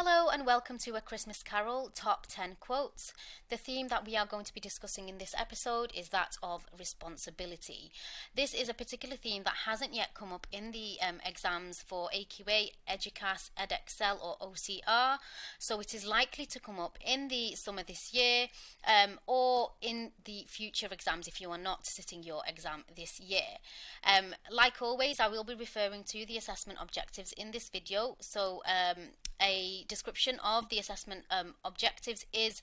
Hello and welcome to A Christmas Carol Top 10 Quotes. The theme that we are going to be discussing in this episode is that of responsibility. This is a particular theme that hasn't yet come up in the exams for AQA, EDUCAS, EdExcel or OCR, so it is likely to come up in the summer this year or in the future exams if you are not sitting your exam this year. Like always, I will be referring to the assessment objectives in this video, so a description of the assessment objectives is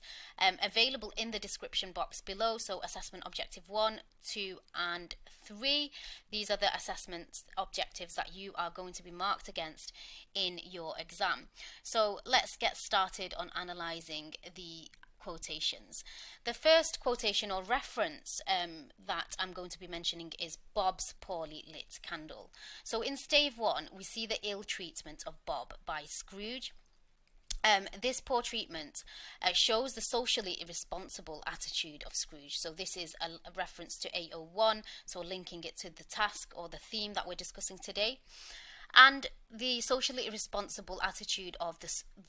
available in the description box below. So assessment objective 1, 2 and 3, these are the assessment objectives that you are going to be marked against in your exam. So let's get started on analysing the quotations. The first quotation or reference that I'm going to be mentioning is Bob's poorly lit candle. So in stave 1 we see the ill treatment of Bob by Scrooge. This poor treatment shows the socially irresponsible attitude of Scrooge. So this is a reference to A01, so linking it to the task or the theme that we're discussing today. And the socially irresponsible attitude of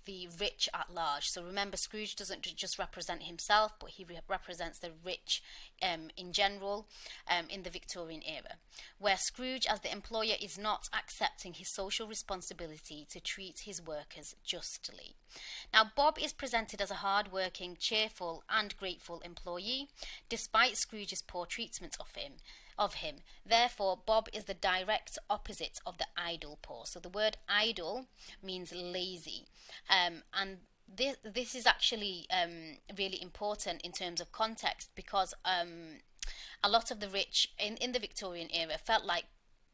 the rich at large. So remember, Scrooge doesn't just represent himself, but he represents the rich in general in the Victorian era, where Scrooge as the employer is not accepting his social responsibility to treat his workers justly. Now, Bob is presented as a hard-working, cheerful and grateful employee, despite Scrooge's poor treatment of him. Therefore, Bob is the direct opposite of the idle poor. So the word idle means lazy, and this is actually really important in terms of context, because a lot of the rich in the Victorian era felt like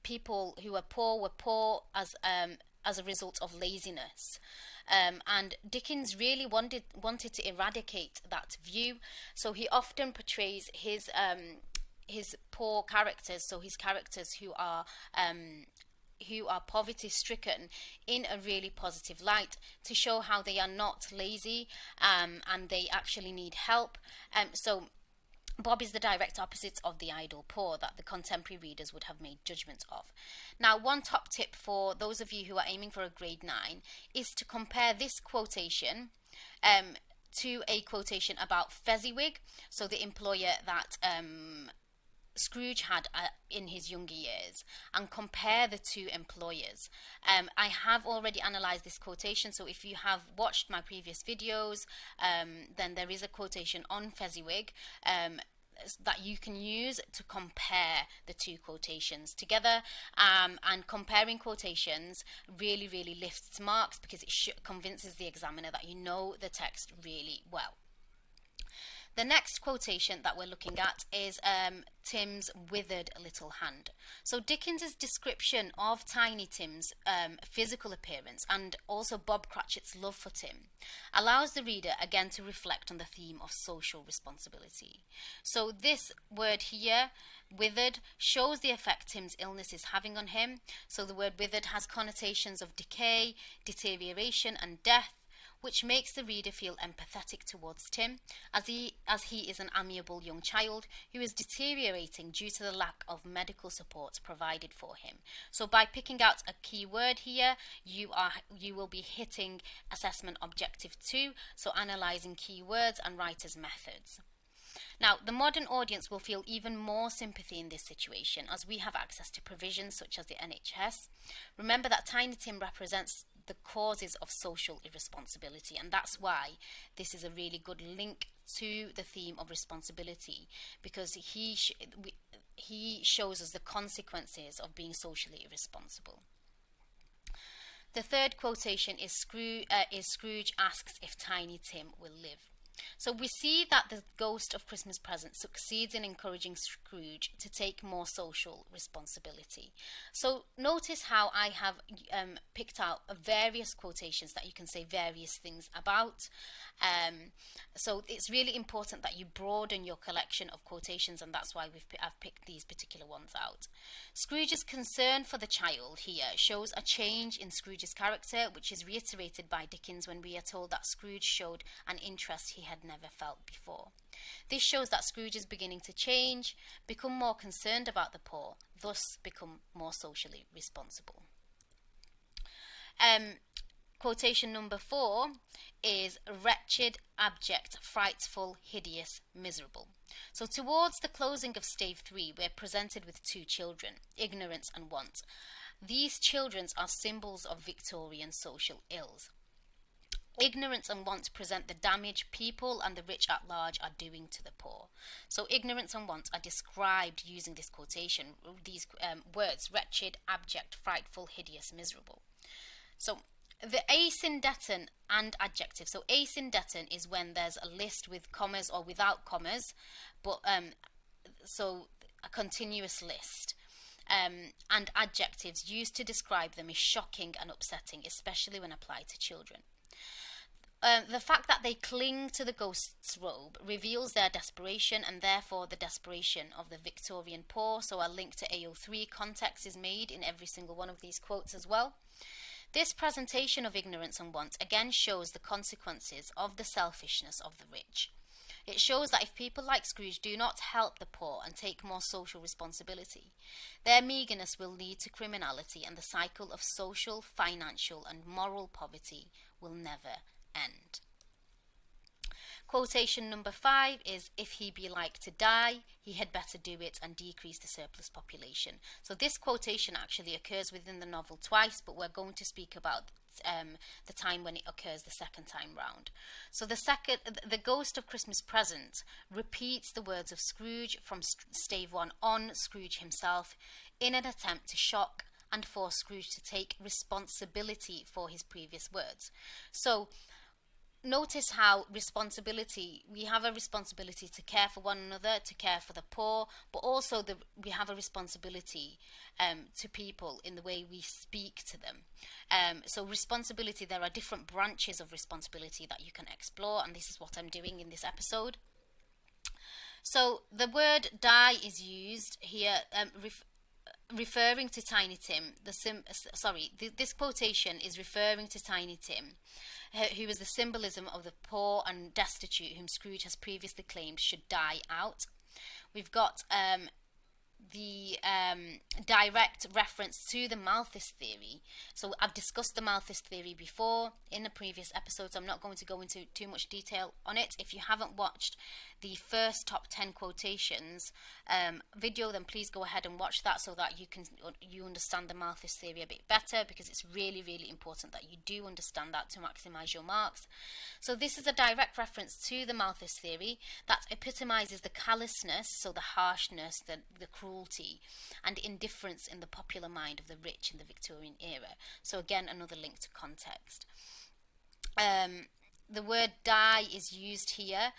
people who were poor as a result of laziness. And Dickens really wanted to eradicate that view, so he often portrays his poor characters, so his characters who are poverty stricken, in a really positive light, to show how they are not lazy and they actually need help. So Bob is the direct opposite of the idle poor that the contemporary readers would have made judgment of. Now, one top tip for those of you who are aiming for a grade 9 is to compare this quotation to a quotation about Fezziwig, so the employer that Scrooge had in his younger years, and compare the two employers. I have already analysed this quotation, so if you have watched my previous videos, then there is a quotation on Fezziwig that you can use to compare the two quotations together, and comparing quotations really lifts marks, because it convinces the examiner that you know the text really well. The next quotation that we're looking at is Tim's withered little hand. So Dickens's description of Tiny Tim's physical appearance, and also Bob Cratchit's love for Tim, allows the reader again to reflect on the theme of social responsibility. So this word here, withered, shows the effect Tim's illness is having on him. So the word withered has connotations of decay, deterioration and death, which makes the reader feel empathetic towards Tim, as he is an amiable young child who is deteriorating due to the lack of medical support provided for him. So by picking out a key word here, you will be hitting assessment objective 2, so analysing key words and writer's methods. Now, the modern audience will feel even more sympathy in this situation, as we have access to provisions such as the NHS. Remember that Tiny Tim represents the causes of social irresponsibility, and that's why this is a really good link to the theme of responsibility, because he shows us the consequences of being socially irresponsible. The third quotation is Scrooge asks if Tiny Tim will live. So we see that the ghost of Christmas Present succeeds in encouraging Scrooge to take more social responsibility. So notice how I have picked out various quotations that you can say various things about. So it's really important that you broaden your collection of quotations, and that's why I've picked these particular ones out. Scrooge's concern for the child here shows a change in Scrooge's character, which is reiterated by Dickens when we are told that Scrooge showed an interest he had never felt before. This shows that Scrooge is beginning to change, become more concerned about the poor, thus become more socially responsible. Quotation number 4 is wretched, abject, frightful, hideous, miserable. So towards the closing of stave 3, we're presented with two children, ignorance and want. These children are symbols of Victorian social ills. Ignorance and want present the damage people and the rich at large are doing to the poor. So ignorance and want are described using this quotation, these words, wretched, abject, frightful, hideous, miserable. So the asyndeton and adjective. So asyndeton is when there's a list with commas or without commas, but so a continuous list. And adjectives used to describe them is shocking and upsetting, especially when applied to children. The fact that they cling to the ghost's robe reveals their desperation and therefore the desperation of the Victorian poor. So a link to AO3 context is made in every single one of these quotes as well. This presentation of ignorance and want again shows the consequences of the selfishness of the rich. It shows that if people like Scrooge do not help the poor and take more social responsibility, their meagreness will lead to criminality and the cycle of social, financial and moral poverty will never end. Quotation number 5 is, if he be like to die, he had better do it and decrease the surplus population. So this quotation actually occurs within the novel twice, but we're going to speak about the time when it occurs the second time round. So the Ghost of Christmas Present repeats the words of Scrooge from stave 1 on Scrooge himself in an attempt to shock and force Scrooge to take responsibility for his previous words. So notice how we have a responsibility to care for one another, to care for the poor, but also we have a responsibility to people in the way we speak to them. So responsibility, there are different branches of responsibility that you can explore, and this is what I'm doing in this episode. So the word die is used here, referring to Tiny Tim. This quotation is referring to Tiny Tim, who is the symbolism of the poor and destitute whom Scrooge has previously claimed should die out. We've got the direct reference to the Malthus theory. So I've discussed the Malthus theory before in a previous episode, so I'm not going to go into too much detail on it. If you haven't watched the first top 10 quotations video, then please go ahead and watch that so that you understand the Malthus theory a bit better, because it's really, really important that you do understand that to maximize your marks. So this is a direct reference to the Malthus theory that epitomizes the callousness, so the harshness, the cruelty and indifference in the popular mind of the rich in the Victorian era. So again, another link to context. The word die is used here.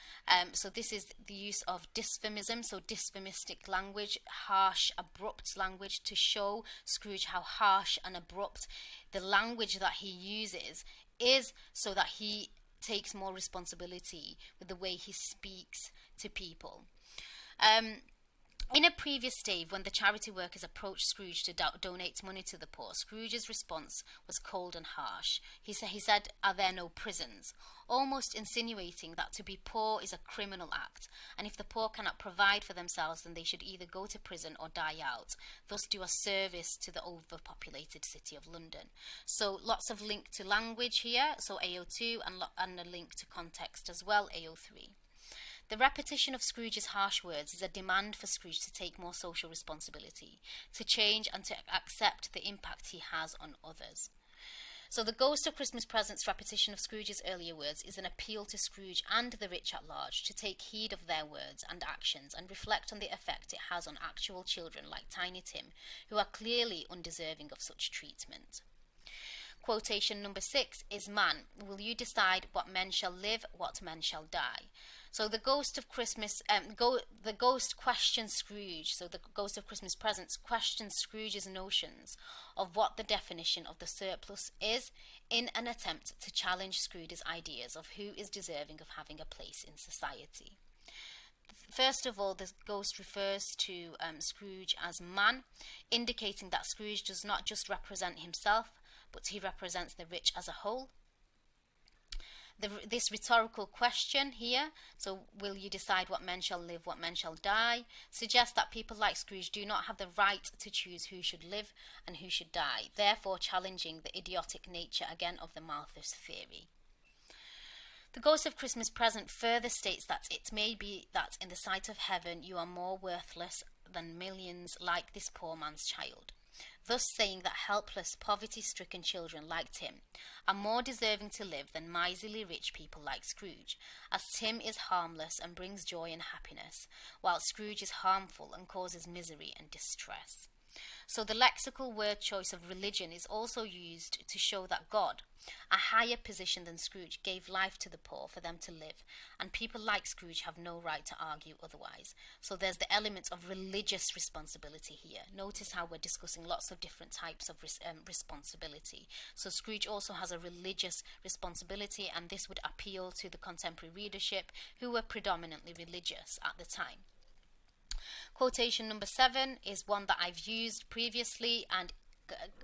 So this is the use of dysphemism, so dysphemistic language, harsh, abrupt language, to show Scrooge how harsh and abrupt the language that he uses is, so that he takes more responsibility with the way he speaks to people. In a previous stave, when the charity workers approached Scrooge to donate money to the poor, Scrooge's response was cold and harsh. He said, "Are there no prisons?" almost insinuating that to be poor is a criminal act, and if the poor cannot provide for themselves, then they should either go to prison or die out, thus do a service to the overpopulated city of London. So lots of link to language here, so AO2, and a link to context as well, AO3. The repetition of Scrooge's harsh words is a demand for Scrooge to take more social responsibility, to change and to accept the impact he has on others. So the Ghost of Christmas Present's repetition of Scrooge's earlier words is an appeal to Scrooge and the rich at large to take heed of their words and actions and reflect on the effect it has on actual children like Tiny Tim, who are clearly undeserving of such treatment. Quotation number 6 is, "Man, will you decide what men shall live, what men shall die?" So the Ghost of Christmas, the ghost questions Scrooge. So the Ghost of Christmas Presents questions Scrooge's notions of what the definition of the surplus is, in an attempt to challenge Scrooge's ideas of who is deserving of having a place in society. First of all, the ghost refers to Scrooge as man, indicating that Scrooge does not just represent himself, but he represents the rich as a whole. This rhetorical question here, so will you decide what men shall live, what men shall die, suggests that people like Scrooge do not have the right to choose who should live and who should die, therefore challenging the idiotic nature again of the Malthus theory. The Ghost of Christmas Present further states that it may be that in the sight of heaven you are more worthless than millions like this poor man's child, thus saying that helpless, poverty-stricken children like Tim are more deserving to live than miserly rich people like Scrooge, as Tim is harmless and brings joy and happiness, while Scrooge is harmful and causes misery and distress. So the lexical word choice of religion is also used to show that God, a higher position than Scrooge, gave life to the poor for them to live, and people like Scrooge have no right to argue otherwise. So there's the element of religious responsibility here. Notice how we're discussing lots of different types of responsibility. So Scrooge also has a religious responsibility, and this would appeal to the contemporary readership who were predominantly religious at the time. Quotation number 7 is one that I've used previously, and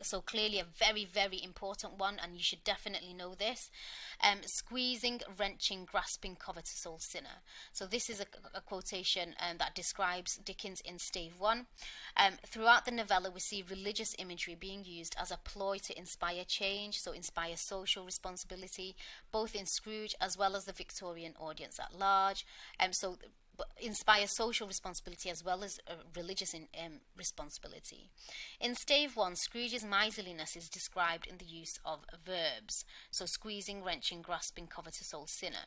so clearly a very, very important one, and you should definitely know this. Squeezing, wrenching, grasping, covetous old sinner. So this is a quotation that describes Dickens in Stave 1. Throughout the novella, we see religious imagery being used as a ploy to inspire change, so inspire social responsibility, both in Scrooge as well as the Victorian audience at large. So inspire social responsibility as well as religious responsibility. In Stave 1, Scrooge's miserliness is described in the use of verbs, so squeezing, wrenching, grasping, covetous old sinner.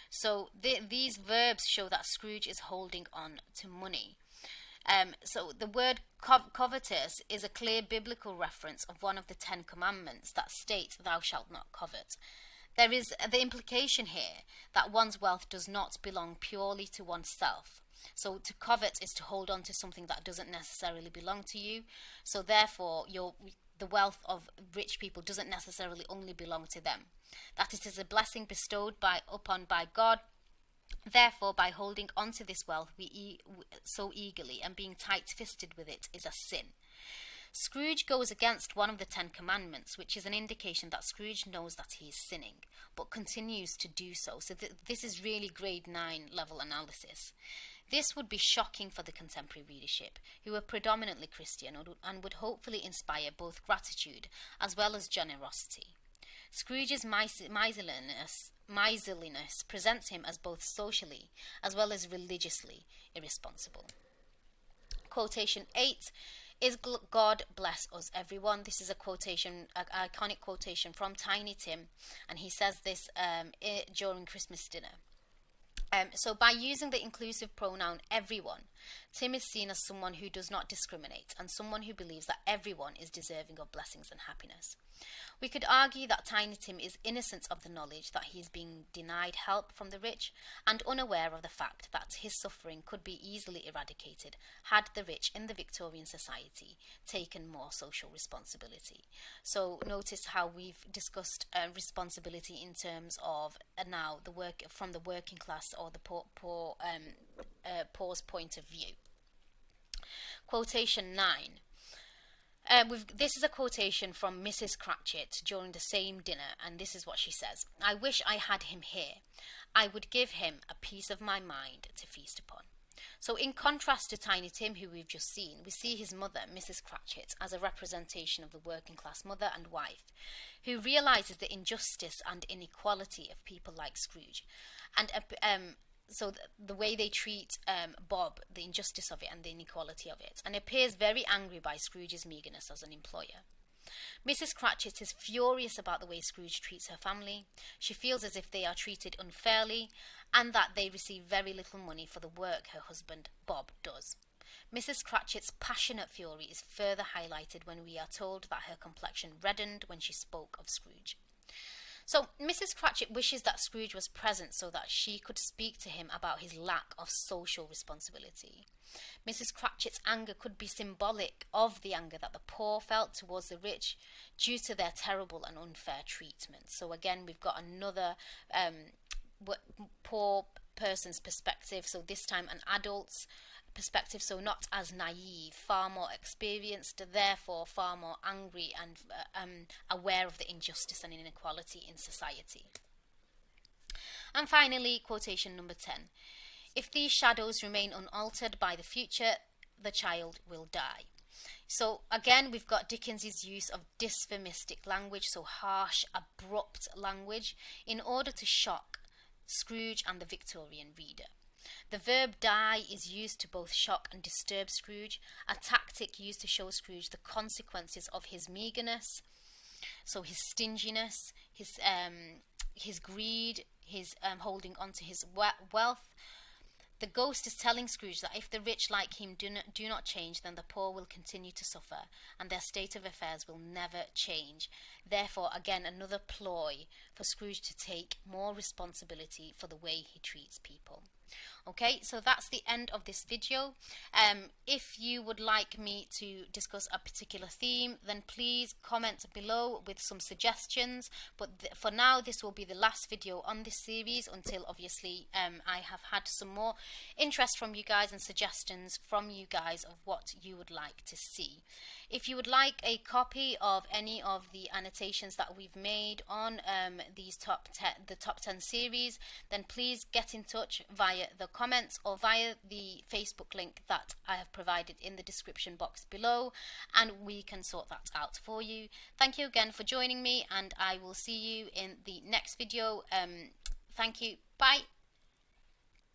So these verbs show that Scrooge is holding on to money. So the word covetous is a clear biblical reference of one of the 10 commandments that states, "Thou shalt not covet." There is the implication here that one's wealth does not belong purely to oneself. So to covet is to hold on to something that doesn't necessarily belong to you. So therefore, the wealth of rich people doesn't necessarily only belong to them. That it is a blessing bestowed upon by God. Therefore, by holding on to this wealth so eagerly and being tight-fisted with it is a sin. Scrooge goes against one of the 10 commandments, which is an indication that Scrooge knows that he is sinning, but continues to do so. So this is really grade 9 level analysis. This would be shocking for the contemporary readership, who are predominantly Christian and would hopefully inspire both gratitude as well as generosity. Scrooge's miserliness presents him as both socially as well as religiously irresponsible. Quotation 8 is "God bless us, everyone." This is a quotation, an iconic quotation from Tiny Tim, and he says this during Christmas dinner. So by using the inclusive pronoun everyone, Tim is seen as someone who does not discriminate and someone who believes that everyone is deserving of blessings and happiness. We could argue that Tiny Tim is innocent of the knowledge that he is being denied help from the rich and unaware of the fact that his suffering could be easily eradicated had the rich in the Victorian society taken more social responsibility. So notice how we've discussed responsibility in terms of now the work from the working class or the poor's point of view. Quotation 9. This is a quotation from Mrs. Cratchit during the same dinner, and this is what she says. "I wish I had him here. I would give him a piece of my mind to feast upon." So in contrast to Tiny Tim, who we've just seen, we see his mother, Mrs. Cratchit, as a representation of the working class mother and wife, who realises the injustice and inequality of people like Scrooge. And so the way they treat Bob, the injustice of it and the inequality of it, and appears very angry by Scrooge's meagreness as an employer. Mrs. Cratchit is furious about the way Scrooge treats her family. She feels as if they are treated unfairly and that they receive very little money for the work her husband, Bob, does. Mrs. Cratchit's passionate fury is further highlighted when we are told that her complexion reddened when she spoke of Scrooge. So Mrs. Cratchit wishes that Scrooge was present so that she could speak to him about his lack of social responsibility. Mrs. Cratchit's anger could be symbolic of the anger that the poor felt towards the rich due to their terrible and unfair treatment. So again, we've got another poor person's perspective, so this time an adult's perspective, so not as naive, far more experienced, therefore far more angry and aware of the injustice and inequality in society. And finally, quotation number 10. If these shadows remain unaltered by the future, the child will die. So again, we've got Dickens's use of dysphomistic language, so harsh, abrupt language, in order to shock Scrooge and the Victorian reader. The verb die is used to both shock and disturb Scrooge, a tactic used to show Scrooge the consequences of his meagreness, so his stinginess, his greed, his holding on to his wealth. The ghost is telling Scrooge that if the rich like him do not change, then the poor will continue to suffer, and their state of affairs will never change. Therefore, again, another ploy for Scrooge to take more responsibility for the way he treats people. Okay, so that's the end of this video. If you would like me to discuss a particular theme, then please comment below with some suggestions. But for now, this will be the last video on this series until obviously I have had some more interest from you guys and suggestions from you guys of what you would like to see. If you would like a copy of any of the annotations that we've made on these the top 10 series, then please get in touch via the comments or via the Facebook link that I have provided in the description box below, and we can sort that out for you. Thank you again for joining me, and I will see you in the next video. Thank you. Bye.